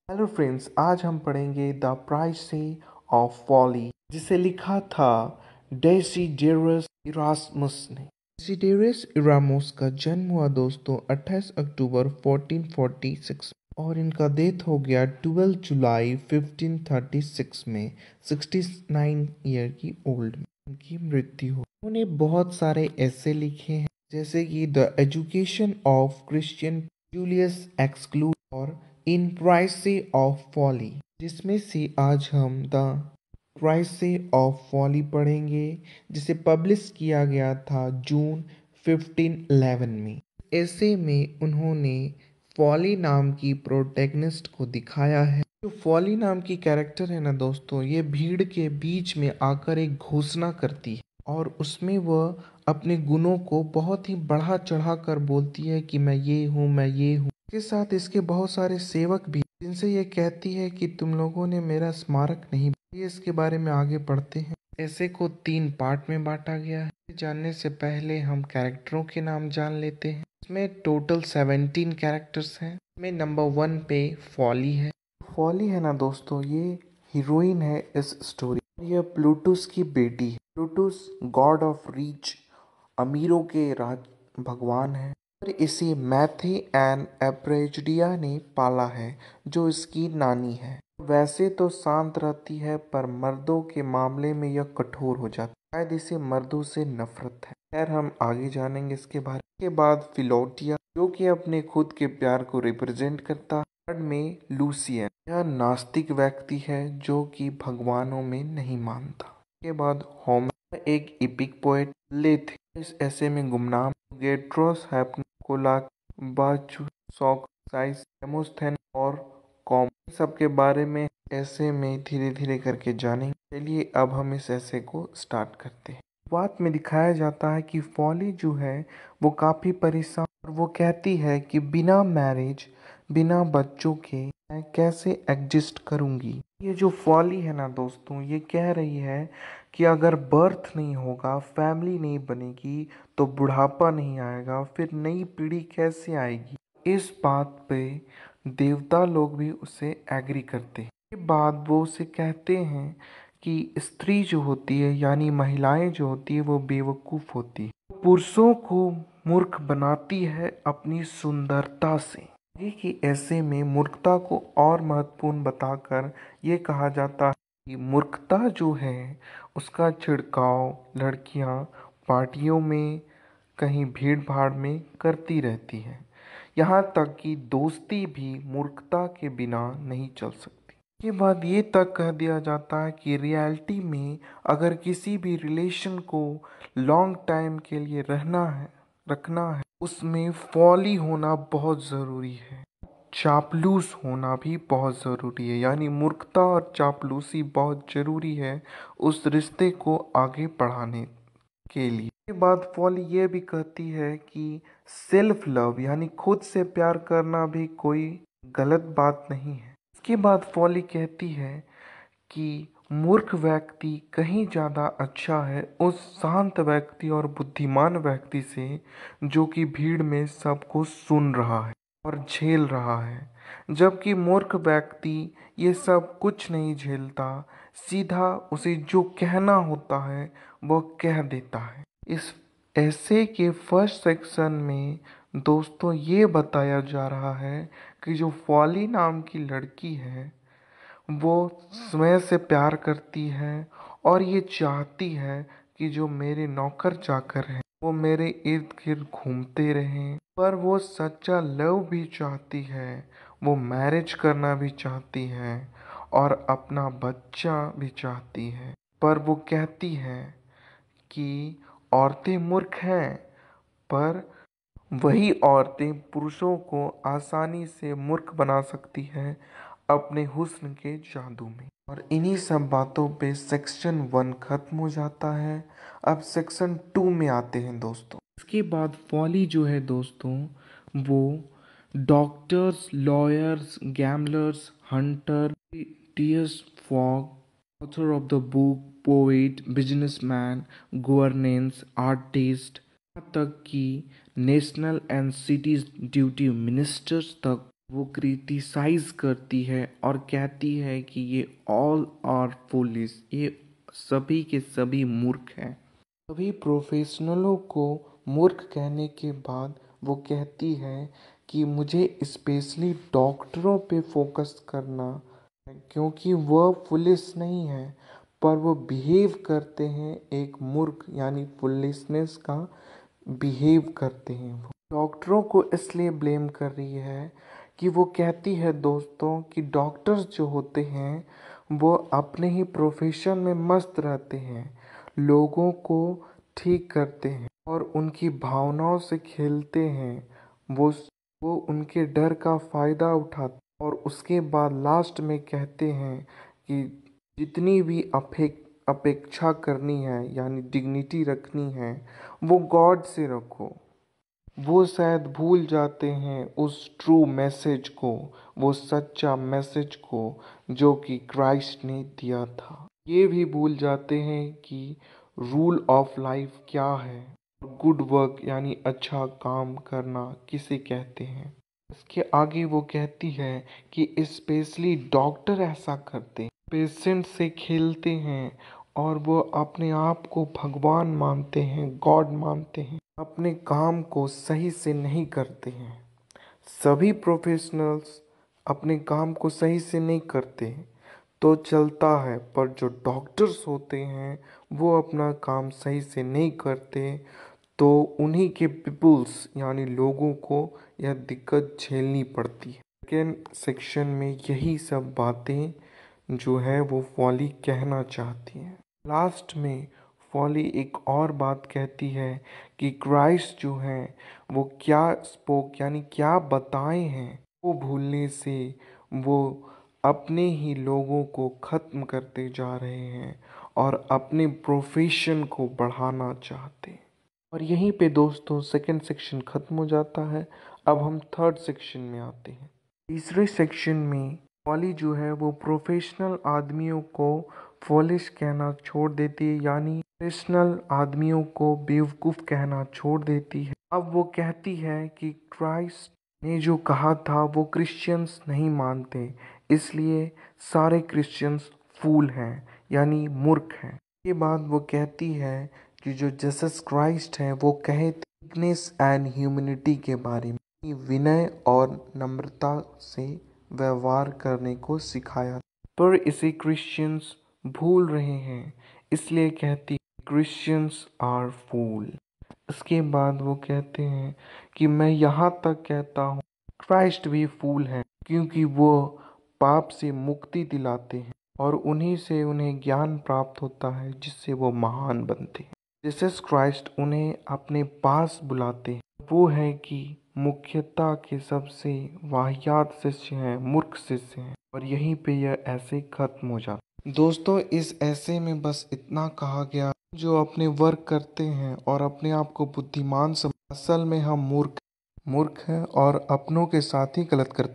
Hello friends, आज हम पढ़ेंगे द प्राइस ऑफ फॉली, जिसे लिखा था डेसिडेरियस इरास्मुस ने। डेसिडेरियस इरास्मुस का जन्म हुआ दोस्तों 28 अक्टूबर 1446 और इनका डेथ हो गया 12 जुलाई 1536 में 69 ईयर की ओल्ड में इनकी मृत्यु हो। उन्होंने बहुत सारे ऐसे लिखे हैं, जैसे कि the education of Christian Julius exclude और इन प्राइस ऑफ फॉली, जिसमें से आज हम द प्राइस ऑफ फॉली पढ़ेंगे, जिसे पब्लिश किया गया था जून 1511 में। ऐसे में उन्होंने फॉली नाम की प्रोटैगनिस्ट को दिखाया है। जो फॉली नाम की कैरेक्टर है ना दोस्तों, ये भीड़ के बीच में आकर एक घोषणा करती है और उसमें वह अपने गुणों को बहुत ही बढ़ा चढ़ा कर बोलती है कि मैं ये हूँ, मैं ये हूँ। इसके साथ इसके बहुत सारे सेवक भी, जिनसे ये कहती है कि तुम लोगों ने मेरा स्मारक नहीं। ये इसके बारे में आगे पढ़ते हैं। ऐसे को 3 पार्ट में बांटा गया है। जानने से पहले हम कैरेक्टरों के नाम जान लेते हैं। इसमें टोटल 17 कैरेक्टर्स हैं। इसमें नंबर 1 पे फॉली है। फॉली है ना दोस्तों, ये हीरोइन है इस स्टोरी। यह प्लूटोस की बेटी है। प्लूटोस गॉड ऑफ रीच, अमीरों के राज भगवान है। और इसे मैथे एंड एप्रेजिडिया ने पाला है, जो इसकी नानी है। वैसे तो शांत रहती है, पर मर्दों के मामले में यह कठोर हो जाती है। शायद इसे मर्दों से नफरत है। खैर, हम आगे जानेंगे इसके बारे में। इसके बाद फिलोटिया, जो कि अपने खुद के प्यार को रिप्रेजेंट करता है। थर्ड में लूसियन, यह नास्तिक व्यक्ति है जो कि भगवानों में नहीं मानता। इसके बाद होमर, एक इपिक पोएट। लेथ, इस ऐसे में गुमनाम। गेट्रोस, हैपनिकोलाक, बाचू, सोक्साइस, डेमोस्थेन और कॉम, सबके बारे में ऐसे में धीरे धीरे करके जानेंगे। चलिए अब हम इस ऐसे को स्टार्ट करते हैं। बात में दिखाया जाता है कि फॉली जो है वो काफ़ी परेशान, और वो कहती है कि बिना मैरिज, बिना बच्चों के मैं कैसे एग्जिस्ट करूंगी। ये जो फॉली है ना दोस्तों, ये कह रही है कि अगर बर्थ नहीं होगा, फैमिली नहीं बनेगी, तो बुढ़ापा नहीं आएगा, फिर नई पीढ़ी कैसे आएगी। इस बात पे देवता लोग भी उसे एग्री करते हैं। के बाद वो उसे कहते हैं कि स्त्री जो होती है, यानी महिलाएं जो होती है, वो बेवकूफ़ होती है। पुरुषों को मूर्ख बनाती है अपनी सुंदरता से। ये कि ऐसे में मूर्खता को और महत्वपूर्ण बताकर ये कहा जाता है कि मूर्खता जो है उसका छिड़काव लड़कियां पार्टियों में, कहीं भीड़ भाड़ में करती रहती है। यहाँ तक कि दोस्ती भी मूर्खता के बिना नहीं चल सकती। के बाद ये तक कह दिया जाता है कि रियलिटी में अगर किसी भी रिलेशन को लॉन्ग टाइम के लिए रखना है, उसमें फॉली होना बहुत ज़रूरी है। चापलूस होना भी बहुत ज़रूरी है, यानी मूर्खता और चापलूसी बहुत ज़रूरी है उस रिश्ते को आगे बढ़ाने के लिए। के बाद फॉली ये भी कहती है कि सेल्फ लव, यानी खुद से प्यार करना भी कोई गलत बात नहीं है। इसके बाद फॉली कहती है कि मूर्ख व्यक्ति कहीं ज़्यादा अच्छा है उस शांत व्यक्ति और बुद्धिमान व्यक्ति से, जो कि भीड़ में सबको सुन रहा है और झेल रहा है। जबकि मूर्ख व्यक्ति ये सब कुछ नहीं झेलता, सीधा उसे जो कहना होता है वो कह देता है। इस ऐसे के फर्स्ट सेक्शन में दोस्तों ये बताया जा रहा है कि जो फॉली नाम की लड़की है वो स्वयं से प्यार करती है और ये चाहती है कि जो मेरे नौकर चाकर हैं वो मेरे इर्द गिर्द घूमते रहें। पर वो सच्चा लव भी चाहती है, वो मैरिज करना भी चाहती है और अपना बच्चा भी चाहती है। पर वो कहती है कि औरतें मूर्ख हैं, पर वही औरतें पुरुषों को आसानी से मूर्ख बना सकती हैं अपने हुस्न के जादू में। और इन्हीं सब बातों पे सेक्शन 1 खत्म हो जाता है। अब सेक्शन 2 में आते हैं दोस्तों। इसके बाद फॉली जो है दोस्तों, वो doctors, lawyers, gamblers, Hunter, tears fog, author of the book, poet, businessman, governance, artist, यहाँ तक कि national and cities duty ministers तक वो क्रिटिसाइज करती है और कहती है कि ये ऑल आर फुलिश, ये सभी के सभी मूर्ख हैं। सभी प्रोफेशनलों को मूर्ख कहने के बाद वो कहती है कि मुझे स्पेशली डॉक्टरों पे फोकस करना है, क्योंकि वह फुलिश नहीं है पर वो बिहेव करते हैं एक मूर्ख यानी फुलिशनेस का बिहेव करते हैं। वो डॉक्टरों को इसलिए ब्लेम कर रही है कि वो कहती है दोस्तों कि डॉक्टर्स जो होते हैं वो अपने ही प्रोफेशन में मस्त रहते हैं, लोगों को ठीक करते हैं और उनकी भावनाओं से खेलते हैं। वो वो उनके डर का फ़ायदा उठाते और उसके बाद लास्ट में कहते हैं कि जितनी भी अपेक्षा करनी है यानी डिग्निटी रखनी है वो गॉड से रखो। वो शायद भूल जाते हैं उस ट्रू मैसेज को, वो सच्चा मैसेज को जो कि क्राइस्ट ने दिया था। ये भी भूल जाते हैं कि रूल ऑफ लाइफ क्या है, गुड वर्क यानी अच्छा काम करना किसे कहते हैं। इसके आगे वो कहती है कि स्पेशली डॉक्टर ऐसा करते हैं, पेशेंट से खेलते हैं और वो अपने आप को भगवान मानते हैं, गॉड मानते हैं, अपने काम को सही से नहीं करते हैं। सभी प्रोफेशनल्स अपने काम को सही से नहीं करते तो चलता है, पर जो डॉक्टर्स होते हैं वो अपना काम सही से नहीं करते तो उन्हीं के पीपल्स यानी लोगों को यह दिक्कत झेलनी पड़ती है। सेकेंड सेक्शन में यही सब बातें जो है वो फॉली कहना चाहती है। लास्ट में फॉली एक और बात कहती है कि क्राइस्ट जो है वो क्या स्पोक यानी क्या बताए हैं, वो भूलने से वो अपने ही लोगों को ख़त्म करते जा रहे हैं और अपने प्रोफेशन को बढ़ाना चाहते हैं। और यहीं पे दोस्तों सेकंड सेक्शन ख़त्म हो जाता है। अब हम थर्ड सेक्शन में आते हैं। तीसरे सेक्शन में पॉली जो है वो प्रोफेशनल आदमियों को फॉलिश कहना छोड़ देती है, यानी प्रोफेशनल आदमियों को बेवकूफ़ कहना छोड़ देती है। अब वो कहती है कि क्राइस्ट ने जो कहा था वो क्रिश्चियंस नहीं मानते, इसलिए सारे क्रिश्चियंस फूल हैं यानी मूर्ख हैं। के बाद वो कहती है कि जो जीसस क्राइस्ट है वो कहे थिकनेस एंड ह्यूमैनिटी के बारे में, विनय और नम्रता से व्यवहार करने को सिखाया, पर इसे क्रिश्चियंस भूल रहे हैं, इसलिए कहती क्रिश्चियंस आर फूल। इसके बाद वो कहते हैं कि मैं यहाँ तक कहता हूँ क्राइस्ट भी फूल है, क्योंकि वो पाप से मुक्ति दिलाते हैं और उन्हीं से उन्हें ज्ञान प्राप्त होता है जिससे वो महान बनते हैं। जीसस क्राइस्ट उन्हें अपने पास बुलाते हैं, वो है कि मुख्यता के सबसे वाहियात शिष्य हैं, मूर्ख शिष्य हैं, और यहीं पे यह ऐसे खत्म हो जाता। दोस्तों इस ऐसे में बस इतना कहा गया, जो अपने वर्क करते हैं और अपने आप को बुद्धिमान असल में हम मूर्ख हैं और अपनों के साथ ही गलत करते हैं।